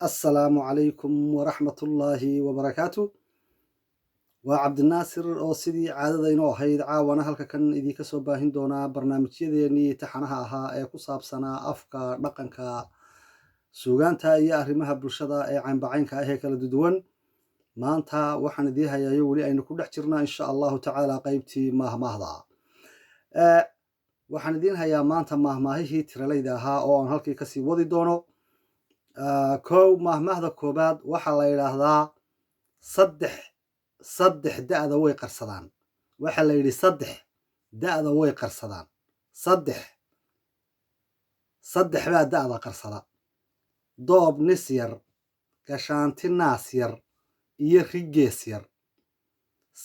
السلام عليكم ورحمة الله وبركاته. وعبد الناصر oo sidii caadadayno ahayd caawana halka kan idinka soo baahin doona barnaamijyadeennii taxanaha ahaa ee ku saabsanaa afka dhaqanka suugaanta iyo arrimaha bulshada ee caynbacaynka ah ee kala duwan. maanta waxaan idin hayayo weli aynu ku dhex jirnaa insha allahu tacaala qaybtii maahmaahda. waxaan idin hayaa maanta maahmaahihii tiralayda ahaa oo aan halkii kasii wadi doono. kow maahmaahda koobaad waxaa la yidhaahdaa saddex da'da way qarsadaan. waxaa la yidhi saddex da'da way qarsadaan. saddex baa da'da qarsada: doob nis yar, gashaanti naas yar iyo rigees yar.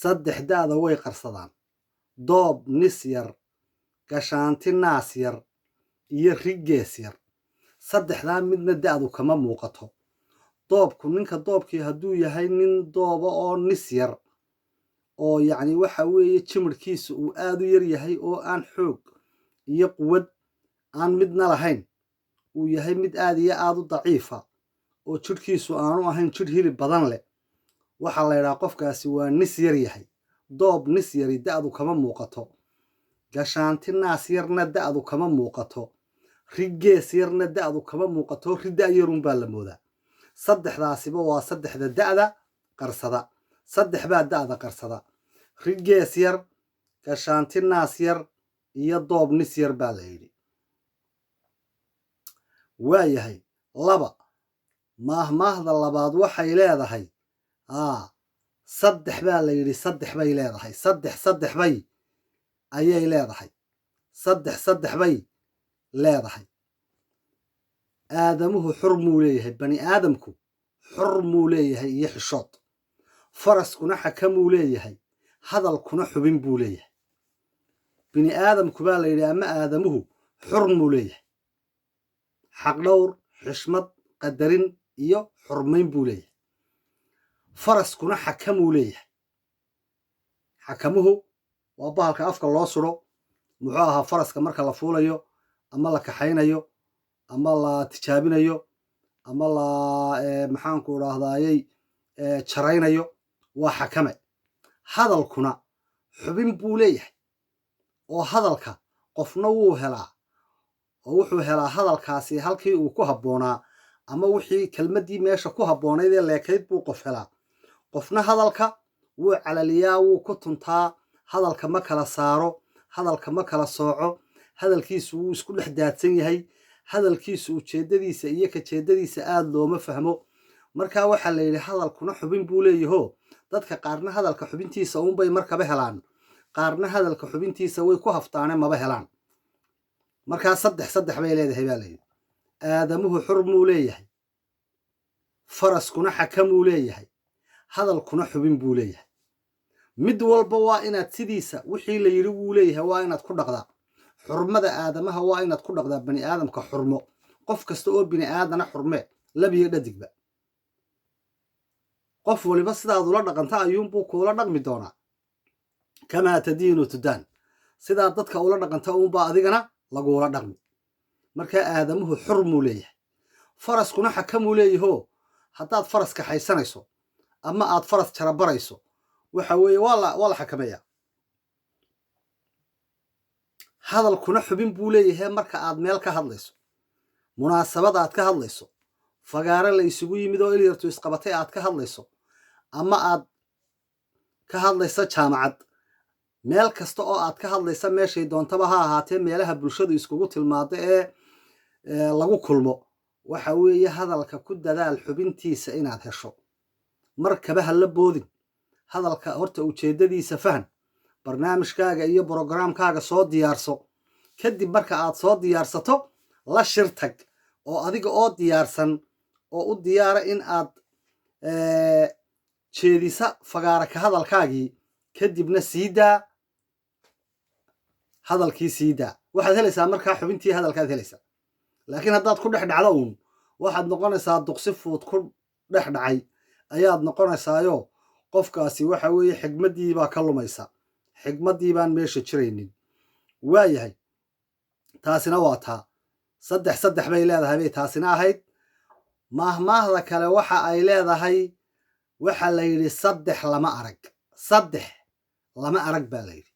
saddex da'da way qarsadaan: doob nis yar, gashaanti naas yar iyo rigees yar. saddexdaa midna da'du kama muuqato. doobku ninka doobkii hadduu yahay nin dooba oo nis yar oo yacni waxa weeye jimirhkiisa uu aad u yar yahay oo aan xoog iyo quwad aan midna lahayn, uu yahay mid aad iyo aad u daciifa oo jidhkiisu aanu ahayn jidh hilib badan leh, waxaa la yidhaha qofkaasi waa nis yar yahay. doob nis yari da'du kama muuqato. gashaanti naas yarna da'du kama muuqato. rigees yarna da'du kama muuqato. ridda yarunbaa la moodaa. saddexdaasiba waa saddexda da'da qarsada. saddex baa da'da qarsada: rigees yar, gashaanti naas yar iyo doob nis yar baa la yidhi. waayahay. laba, maahmaahda labaad waxay leedahay saddex baa la yidhi. saddex bay leedahay. saddex bay ayay leedahay. saddex bay leedahay. aadamuhu xur muu leeyahay. bani aadamku xur muu leeyahay iyo xishood. faraskuna xakamuu leeyahay. hadalkuna xubin buu leeyahay. bini aadamku baa la yidhi ama aadamuhu xur muu leeyahay. xaqdhowr, xishmad, qadarin iyo xurmayn buu leeyahay. faraskuna xakamuu leeyahay. xakamuhu waa bahalka afka loo suro. muxuu ahaa faraska marka la fuulayo ama la kaxaynayo ama la tijaabinayo ama la maxaanku idhaahdayey jaraynayo, waa xakame. hadalkuna xubin buu leeyahay oo hadalka qofna wuu helaa oo wuxuu helaa hadalkaasi halkii uu ku habboonaa ama wixii kelmaddii meesha ku habboonayd ee leekayd buu qof helaa. qofna hadalka wuu calaliyaa, wuu ku tuntaa, hadalka ma kala saaro, hadalka ma kala sooco, hadalkiisu wuu isku dhex daadsan yahay, hadalkiisu ujeeddadiisa iyo kajeeddadiisa aad looma fahmo. markaa waxaa la yidhi hadalkuna xubin buu leeyaho dadka qaarna hadalka xubintiisa uunbay markaba helaan, qaarna hadalka xubintiisa way ku haftaane maba helaan. markaa saddex bay leedahay baa layidhi. aadamuhu xur muu leeyahay. faraskuna xakamuu leeyahay. hadalkuna xubin buu leeyahay. mid walba waa inaad sidiisa wixii la yidhi wuu leeyahay waa inaad ku dhaqdaa. xurmada aadamaha waa inaad ku dhaqdaa. bani aadamka xurmo. qof kasta oo bini aadana xurme, lab iyo dhadigba. qof waliba sidaad ula dhaqanta ayuunbuu kuula dhaqmi doonaa. kamaa tadiinu tudaan. sidaad dadka ula dhaqanta uunbaa adigana laguula dhaqmi. markaa aadamuhu xur muu leeyahay. faraskuna xakamuu leeyaho haddaad faras kaxaysanayso ama aad faras jarabarayso waxa weeye waa la xakameeyaa. hadalkuna xubin buu leeyahay marka aad meel ka hadlayso, munaasabad aad ka hadlayso, fagaaro la isugu yimid oo ilyartu isqabatay aad ka hadlayso, ama aad ka hadlayso jaamacad. meel kasta oo aad ka hadlaysa meeshay doontaba ha ahaatee meelaha bulshadu iskugu tilmaado ee lagu kulmo, waxa weeye hadalka ku dadaal xubintiisa inaad hesho. markaba ha la boodin. hadalka horta ujeeddadiisa fahan. barnaamijkaaga iyo brogaraamkaaga soo diyaarso. kadib marka aad soo diyaarsato la shir tag oo adiga oo diyaarsan oo u diyaara in aad jeedisa fagaara ka hadalkaagii, kadibna sii daa hadalkii. sii daa waxaad helaysaa markaa xubintii hadalkaad helaysaa. laakiin haddaad ku dhex dhacdo uun waxaad noqonaysaa duqsi fuud ku dhex dhacay ayaad noqonaysaayo qofkaasi waxa weeye xigmaddii baa ka lumaysa. xigmaddii baan meesha jiraynin. waayahay. taasina waa taa. saddex bay leedahay bay taasina ahayd. mahmaahda kale waxa ay leedahay waxa la yidhi saddex lama arag baa la yidhi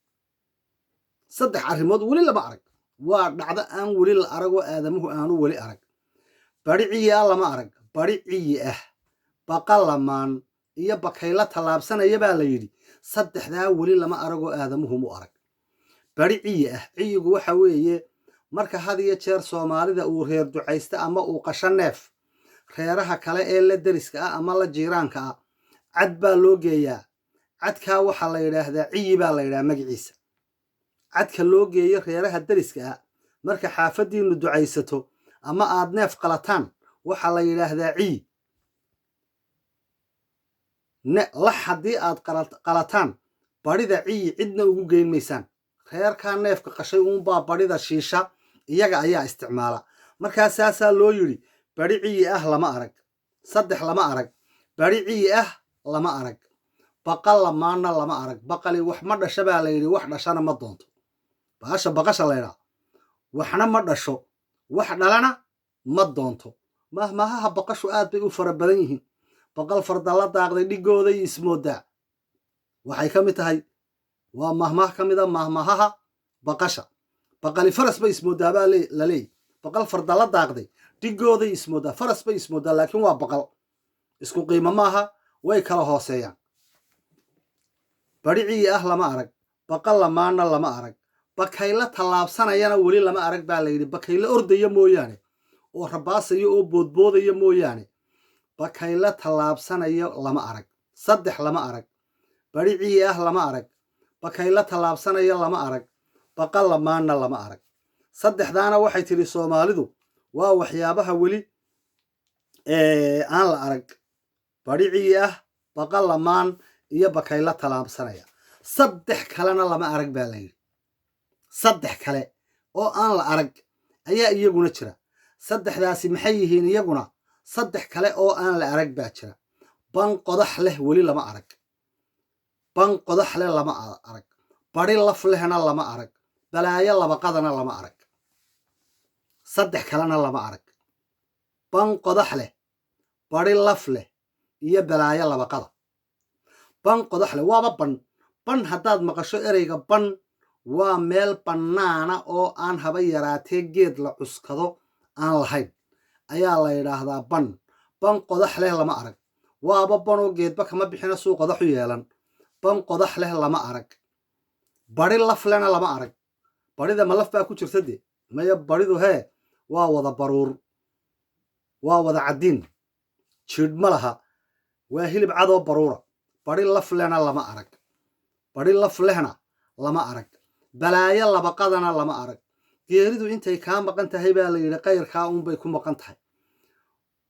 saddex arrimood weli lama arag waa dhacdo aan weli la aragoo aadamuhu aanu weli arag bari ciyi ah lama arag bari ciyi ah baqa lamaan iyo bakayla tallaabsanaya baa la yidhi saddexdaa weli lama aragoo aadamuhu mu arag bari ciyi ah ciyigu waxa weeye marka had iyo jeer soomaalida uu reer ducaysta ama uu qasho neef reeraha kale ee la deriska ah ama la jiiraanka ah cad baa loo geeyaa cadkaa waxaa la yidhaahdaa ciyi baa la yidhaha magaciisa cadka loo geeyo reeraha deriska ah marka xaafaddiinnu ducaysato ama aad neef qalataan waxaa la yidhaahdaa ciyi lax haddii aad qalataan barida ciyi cidna ugu geyn maysaan reerkaa neefka qashay uunbaa barida shiisha iyaga ayaa isticmaala markaa saasaa loo yidhi bari ciyi ah lama arag saddex lama arag bari ciyi ah lama arag baqal lamaanna lama arag baqali wax ma dhasha baa la yidhi wax dhashana ma doonto baasha baqasha laydhaa waxna ma dhasho wax dhalana ma doonto mahmaahaha baqashu aad bay u fara badan yihiin baqal fardalla daaqday dhigooday ismoodaa waxay ka mid tahay waa mahmaah ka mid a mahmaahaha baqasha baqali faras bay ismoodaa baa la leeyi baqal fardalla daaqday dhigooday ismoodaa faras bay ismoodaa laakiin waa baqal isku qiimo maaha way kala hooseeyaan bari ciyi ah lama arag baqal lamaanna lama arag bakayla tallaabsanayana weli lama arag baa la yidhi bakayla ordaya mooyaane oo rabaasaya oo boodboodaya mooyaane bakayla tallaabsanaya lama arag saddex lama arag bari ciyi ah lama arag bakayla tallaabsanaya lama arag baqal lamaanna lama arag saddexdaana waxay tidhi soomaalidu waa waxyaabaha weli aan la arag bari ciyi ah baqal lamaan iyo bakayla tallaabsanaya saddex kalena lama arag baa la yidhi saddex kale oo aan la arag ayaa iyaguna jira saddexdaasi maxay yihiin iyaguna saddex kale oo aan la arag baa jira ban qodax leh weli lama arag ban qodax leh lama arag bari laf lehna lama arag balaayo labaqadana lama arag saddex kalena lama arag ban qodax leh bari laf leh iyo balaayo labaqada ban qodax leh waaba ban haddaad maqasho ereyga ban waa meel bannaana oo aan haba yaraatee geed la cuskado aan lahayn ayaa la yidhaahdaa ban qodax leh lama arag waaba banoo geedba kama bixina suu qodax u yeelan ban qodax leh lama arag bari laf lehna lama arag barida ma laf baa ku jirta de maya baridu hee waa wada baruur waa wada caddiin jiidh ma laha waa hilib cadoo baruura bari laf lehna lama arag bari laf lehna lama arag balaayo labaqadana lama arag geeridu intay kaa maqan tahay baa la yidhi qayrkaa uunbay ku maqan tahay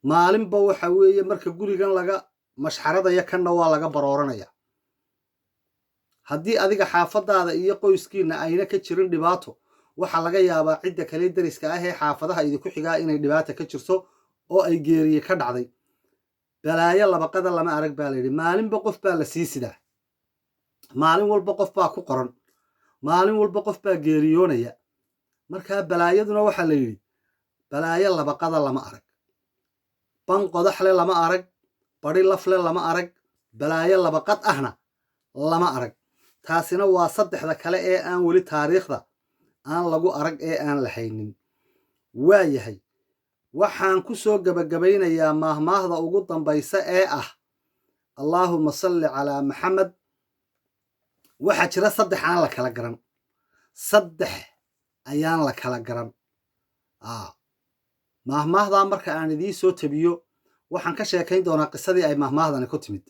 maalinba waxa weeye marka gurigan laga mashxaradaya kanna waa laga barooranaya haddii adiga xaafadaada iyo qoyskiinna ayna ka jirin dhibaato waxaa laga yaabaa cidda kale deriska ah ee xaafadaha idinku xigaa inay dhibaata ka jirto oo ay geeriye ka dhacday balaayo labaqada lama arag baa la yidhi maalinba qof baa la sii sidaa maalin walba qof baa ku qoran maalin walba qof baa geeriyoonaya markaa balaayaduna waxaa la yidhi balaayo labaqada lama arag ban qodaxle lama arag bari lafle lama arag balaayo labaqad ahna lama arag taasina waa saddexda kale ee aan weli taariikhda aan lagu arag ee aan la haynin waa yahay waxaan ku soo gebagabaynayaa maahmaahda ugu dambaysa ee ah allaahuma salli calaa maxamed waxaa jira saddex aan la kala garan saddex ayaan la kala garan maahmaahdaa marka aan idiin soo tabiyo waxaan ka sheekayn doonaa qisadii ay maahmaahdani ku timid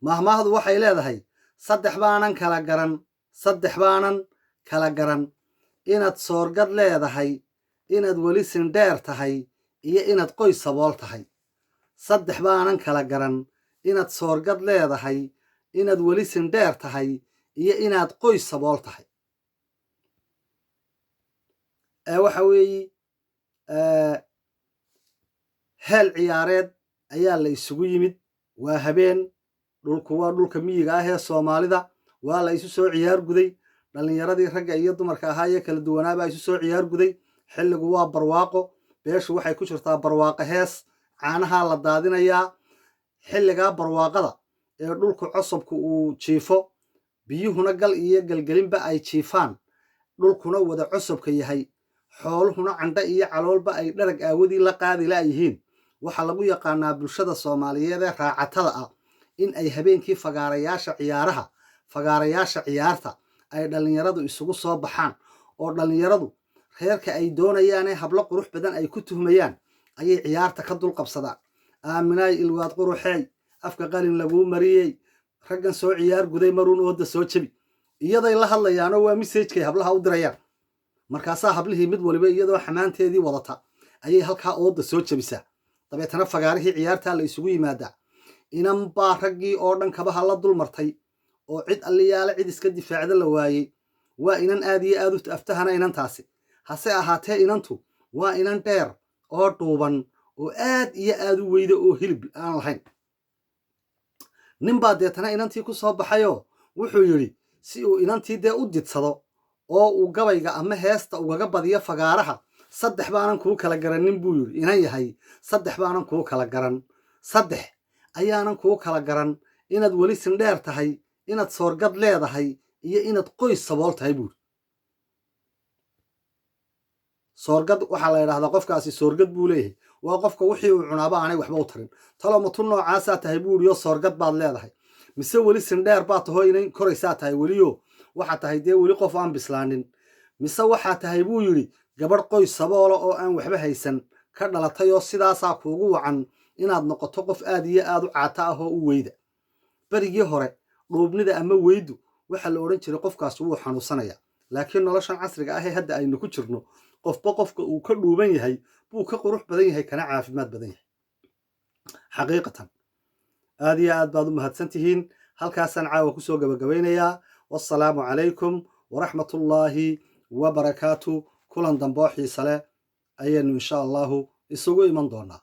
maahmaahdu waxay leedahay saddex baanan kala garan inaad soorgad leedahay inaad weli sindheer tahay iyo inaad qoys sabool tahay saddex baanan kala garan inaad soorgad leedahay inaad weli sindheer tahay iyo inaad qoys sabool tahay waxa weeye heel ciyaareed ayaa la isugu yimid waa habeen dhulku waa dhulka miyiga ah ee soomaalida waa la isu soo ciyaar guday dhallinyaradii ragga iyo dumarka ahaa ee kala duwanaabaa isu soo ciyaar guday xilligu waa barwaaqo beeshu waxay ku jirtaa barwaaqo hees caanaha la daadinayaa xilligaa barwaaqada ee dhulku cosabku uu jiifo biyuhuna gal iyo galgelinba ay jiifaan dhulkuna wada cosabka yahay xooluhuna candha iyo caloolba ay dharag aawadii la qaadi la'yihiin waxaa lagu yaqaanaa bulshada soomaaliyeed ee raacatada ah in ay habeenkii fagaarayaasha ciyaarta ay dhallinyaradu isugu soo baxaan oo dhallinyaradu reerka ay doonayaanee hablo qurux badan ay ku tuhmayaan ayay ciyaarta ka dul qabsadaan aaminaay ilwaad quruxeey afka qalin laguu mariyey raggan soo ciyaar guday maruun ooda soo jebi iyaday la hadlayaanoo waa messajkay hablaha u dirayaan markaasaa hablihii mid waliba iyadoo xamaanteedii wadata ayay halkaa ooda soo jebisaa dabeetana fagaarihii ciyaartaa la isugu yimaadaa inan baa raggii oo dhan kabaha la dul martay oo cid alliyaale cid iska difaacda la waayey waa inan aad iyo aad u aftahana inantaasi hase ahaatee inantu waa inan dheer oo dhuuban oo aad iyo aad u weyda oo hilib aan lahayn nin baa deetana inantii ku soo baxayoo wuxuu yidhi si uu inantii dee u didsado oo uu gabayga ama heesta ugaga badiyo fagaaraha 3 baanan kuu kala garannin buu yidhi inan yahay 3 baanan kuu kala garan 3 ayaanan kuu kala garan inaad weli sindheer tahay inaad soorgad leedahay iyo inaad qoys sabool tahay buuri soorgad waxaa la yidhaahdaa qofkaasi soorgad buu leeyahay waa qofka wixii uu cunaaba aanay waxba u tarin talo matu noocaasaa tahay buuri oo soorgad baad leedahay mise weli sindheer baa tahoo inay koraysaa tahay weliyo waxaa tahay dee weli qof aan bislaanin mise waxaa tahay buu yidhi gabadh qoys saboola oo aan waxba haysan ka dhalatay oo sidaasaa kuugu wacan inaad noqoto qof aad iyo aad u caata ah oo u weyda berigii hore dhuubnida ama weydu waxaa la odhan jiray qofkaas wuu xanuunsanayaa laakiin noloshan casriga ah ee hadda aynu ku jirno qofba qofka uu ka dhuuban yahay buu ka qurux badan yahay kana caafimaad badan yahay xaqiiqatan aad iyo aad baad u mahadsan tihiin halkaasaan caawa kusoo gabagabaynayaa wassalaamu calaykum waraxmatullaahi wabarakaatu kulan damboo xiise leh ayaynu insha allahu isugu iman doonaa